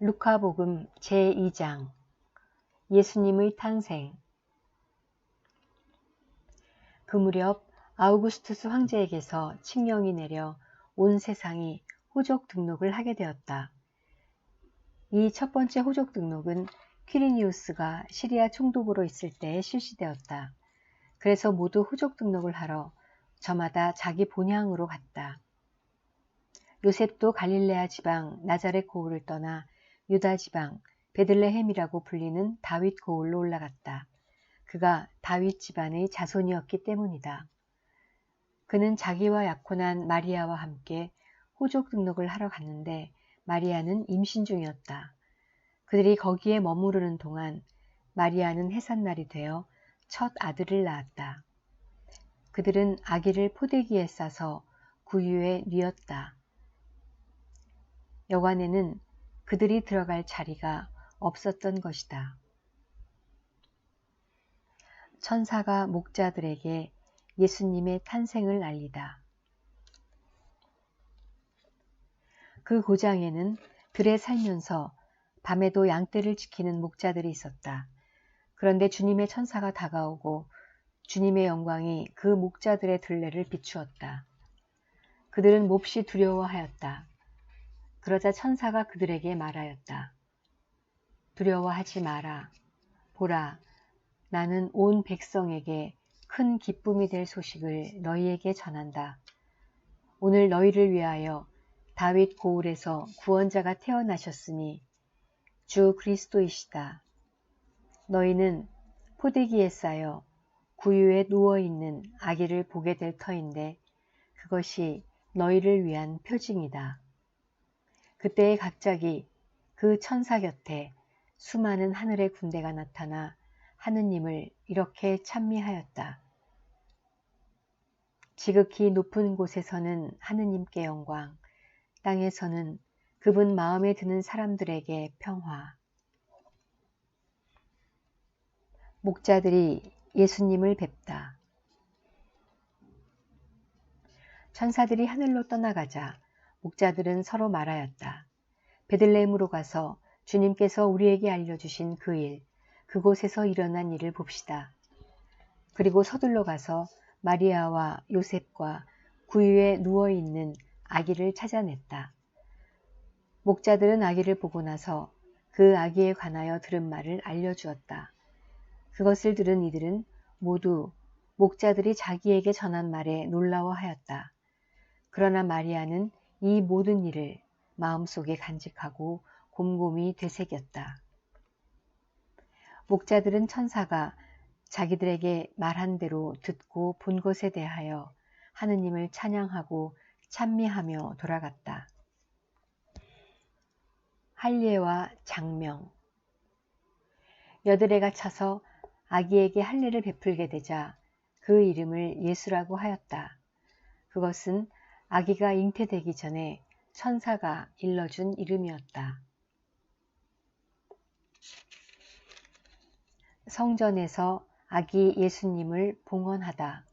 루카복음 제2장 예수님의 탄생. 그 무렵 아우구스투스 황제에게서 칙령이 내려 온 세상이 호족 등록을 하게 되었다. 이 첫 번째 호족 등록은 퀴리니우스가 시리아 총독으로 있을 때에 실시되었다. 그래서 모두 호족 등록을 하러 저마다 자기 본향으로 갔다. 요셉도 갈릴레아 지방 나자렛 고을을 떠나 유다 지방 베들레헴이라고 불리는 다윗 고을로 올라갔다. 그가 다윗 집안의 자손이었기 때문이다. 그는 자기와 약혼한 마리아와 함께 호족 등록을 하러 갔는데 마리아는 임신 중이었다. 그들이 거기에 머무르는 동안 마리아는 해산날이 되어 첫 아들을 낳았다. 그들은 아기를 포대기에 싸서 구유에 뉘었다. 여관에는 그들이 들어갈 자리가 없었던 것이다. 천사가 목자들에게 예수님의 탄생을 알리다. 그 고장에는 들에 살면서 밤에도 양떼를 지키는 목자들이 있었다. 그런데 주님의 천사가 다가오고 주님의 영광이 그 목자들의 들레를 비추었다. 그들은 몹시 두려워하였다. 그러자 천사가 그들에게 말하였다. 두려워하지 마라. 보라, 나는 온 백성에게 큰 기쁨이 될 소식을 너희에게 전한다. 오늘 너희를 위하여 다윗 고을에서 구원자가 태어나셨으니 주 그리스도이시다. 너희는 포대기에 싸여 구유에 누워있는 아기를 보게 될 터인데 그것이 너희를 위한 표징이다. 그때에 갑자기 그 천사 곁에 수많은 하늘의 군대가 나타나 하느님을 이렇게 찬미하였다. 지극히 높은 곳에서는 하느님께 영광, 땅에서는 그분 마음에 드는 사람들에게 평화. 목자들이 예수님을 뵙다. 천사들이 하늘로 떠나가자 목자들은 서로 말하였다. 베들레헴으로 가서 주님께서 우리에게 알려주신 그 일, 그곳에서 일어난 일을 봅시다. 그리고 서둘러 가서 마리아와 요셉과 구유에 누워있는 아기를 찾아냈다. 목자들은 아기를 보고 나서 그 아기에 관하여 들은 말을 알려주었다. 그것을 들은 이들은 모두 목자들이 자기에게 전한 말에 놀라워하였다. 그러나 마리아는 이 모든 일을 마음속에 간직하고 곰곰이 되새겼다. 목자들은 천사가 자기들에게 말한 대로 듣고 본 것에 대하여 하느님을 찬양하고 찬미하며 돌아갔다. 할례와 장명. 여드레가 차서 아기에게 할례를 베풀게 되자 그 이름을 예수라고 하였다. 그것은 아기가 잉태되기 전에 천사가 일러준 이름이었다. 성전에서 아기 예수님을 봉헌하다.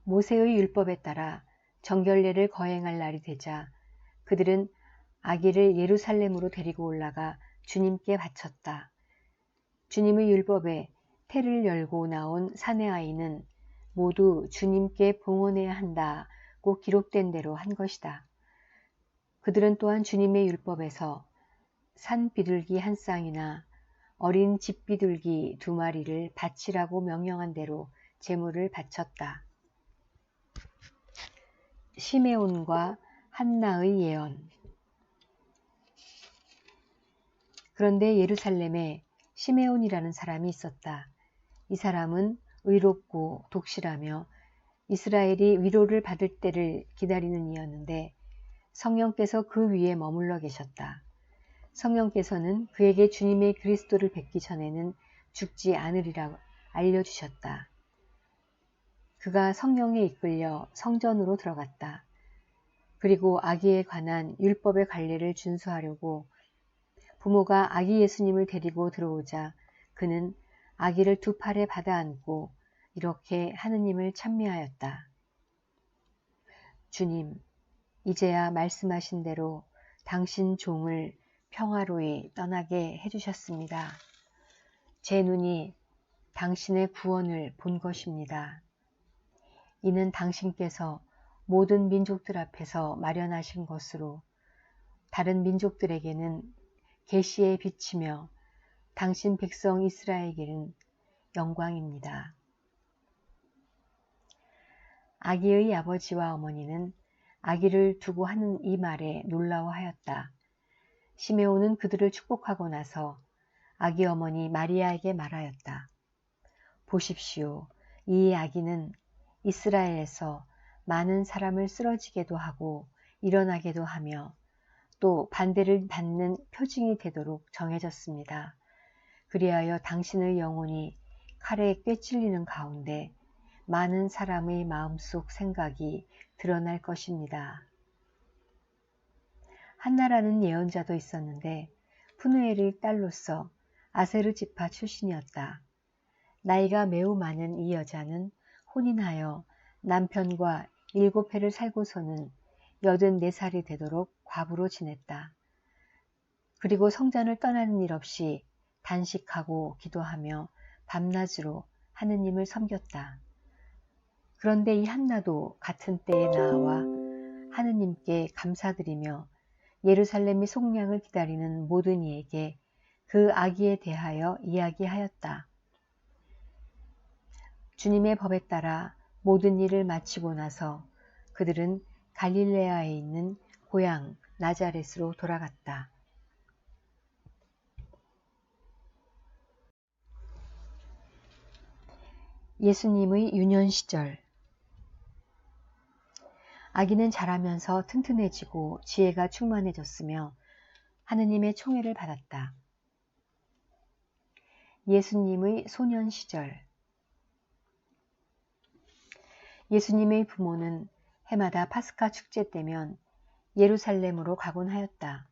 모세의 율법에 따라 정결례를 거행할 날이 되자 그들은 아기를 예루살렘으로 데리고 올라가 주님께 바쳤다. 주님의 율법에 태를 열고 나온 사내 아이는 모두 주님께 봉헌해야 한다고 기록된 대로 한 것이다. 그들은 또한 주님의 율법에서 산 비둘기 한 쌍이나 어린 집 비둘기 2마리를 바치라고 명령한 대로 제물을 바쳤다. 시메온과 한나의 예언. 그런데 예루살렘에 시메온이라는 사람이 있었다. 이 사람은 의롭고 독실하며 이스라엘이 위로를 받을 때를 기다리는 이였는데 성령께서 그 위에 머물러 계셨다. 성령께서는 그에게 주님의 그리스도를 뵙기 전에는 죽지 않으리라 알려주셨다. 그가 성령에 이끌려 성전으로 들어갔다. 그리고 아기에 관한 율법의 관례를 준수하려고 부모가 아기 예수님을 데리고 들어오자 그는 아기를 2팔에 받아 안고 이렇게 하느님을 찬미하였다. 주님, 이제야 말씀하신 대로 당신 종을 평화로이 떠나게 해주셨습니다. 제 눈이 당신의 구원을 본 것입니다. 이는 당신께서 모든 민족들 앞에서 마련하신 것으로 다른 민족들에게는 계시의 빛이며 당신 백성 이스라엘에게는 영광입니다. 아기의 아버지와 어머니는 아기를 두고 하는 이 말에 놀라워하였다. 시메온은 그들을 축복하고 나서 아기 어머니 마리아에게 말하였다. 보십시오. 이 아기는 이스라엘에서 많은 사람을 쓰러지게도 하고 일어나게도 하며 또 반대를 받는 표징이 되도록 정해졌습니다. 그리하여 당신의 영혼이 칼에 꿰찔리는 가운데 많은 사람의 마음속 생각이 드러날 것입니다. 한나라는 예언자도 있었는데 푸누엘의 딸로서 아세르 지파 출신이었다. 나이가 매우 많은 이 여자는 혼인하여 남편과 7해를 살고서는 84살이 되도록 과부로 지냈다. 그리고 성전을 떠나는 일 없이 단식하고 기도하며 밤낮으로 하느님을 섬겼다. 그런데 이 한나도 같은 때에 나와 하느님께 감사드리며 예루살렘의 속량을 기다리는 모든 이에게 그 아기에 대하여 이야기하였다. 주님의 법에 따라 모든 일을 마치고 나서 그들은 갈릴레아에 있는 고향 나자렛으로 돌아갔다. 예수님의 유년 시절. 아기는 자라면서 튼튼해지고 지혜가 충만해졌으며 하느님의 총애를 받았다. 예수님의 소년 시절. 예수님의 부모는 해마다 파스카 축제 때면 예루살렘으로 가곤 하였다.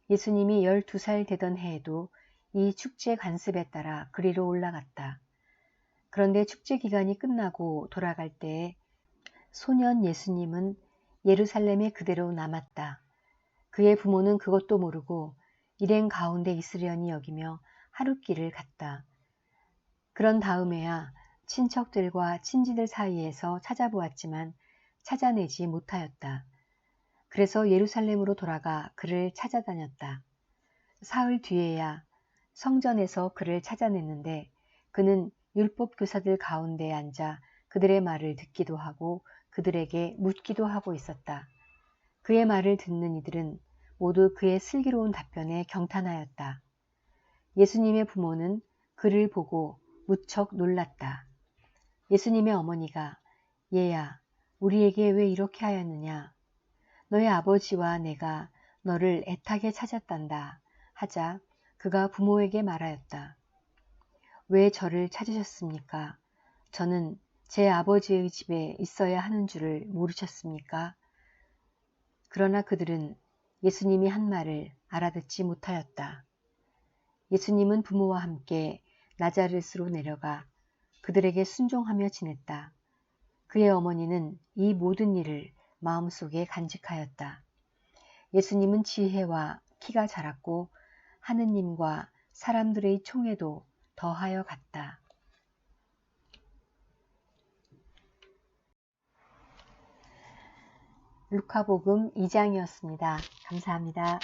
예수님이 12살 되던 해에도 이 축제 관습에 따라 그리로 올라갔다. 그런데 축제 기간이 끝나고 돌아갈 때에 소년 예수님은 예루살렘에 그대로 남았다. 그의 부모는 그것도 모르고 일행 가운데 있으려니 여기며 하룻길을 갔다. 그런 다음에야 친척들과 친지들 사이에서 찾아보았지만 찾아내지 못하였다. 그래서 예루살렘으로 돌아가 그를 찾아다녔다. 사흘 뒤에야 성전에서 그를 찾아냈는데 그는 율법 교사들 가운데 앉아 그들의 말을 듣기도 하고 그들에게 묻기도 하고 있었다. 그의 말을 듣는 이들은 모두 그의 슬기로운 답변에 경탄하였다. 예수님의 부모는 그를 보고 무척 놀랐다. 예수님의 어머니가 얘야, 우리에게 왜 이렇게 하였느냐? 너의 아버지와 내가 너를 애타게 찾았단다 하자 그가 부모에게 말하였다. 왜 저를 찾으셨습니까? 저는 제 아버지의 집에 있어야 하는 줄을 모르셨습니까? 그러나 그들은 예수님이 한 말을 알아듣지 못하였다. 예수님은 부모와 함께 나자렛으로 내려가 그들에게 순종하며 지냈다. 그의 어머니는 이 모든 일을 마음속에 간직하였다. 예수님은 지혜와 키가 자랐고 하느님과 사람들의 총애도 더하여 갔다. 루카복음 2장이었습니다. 감사합니다.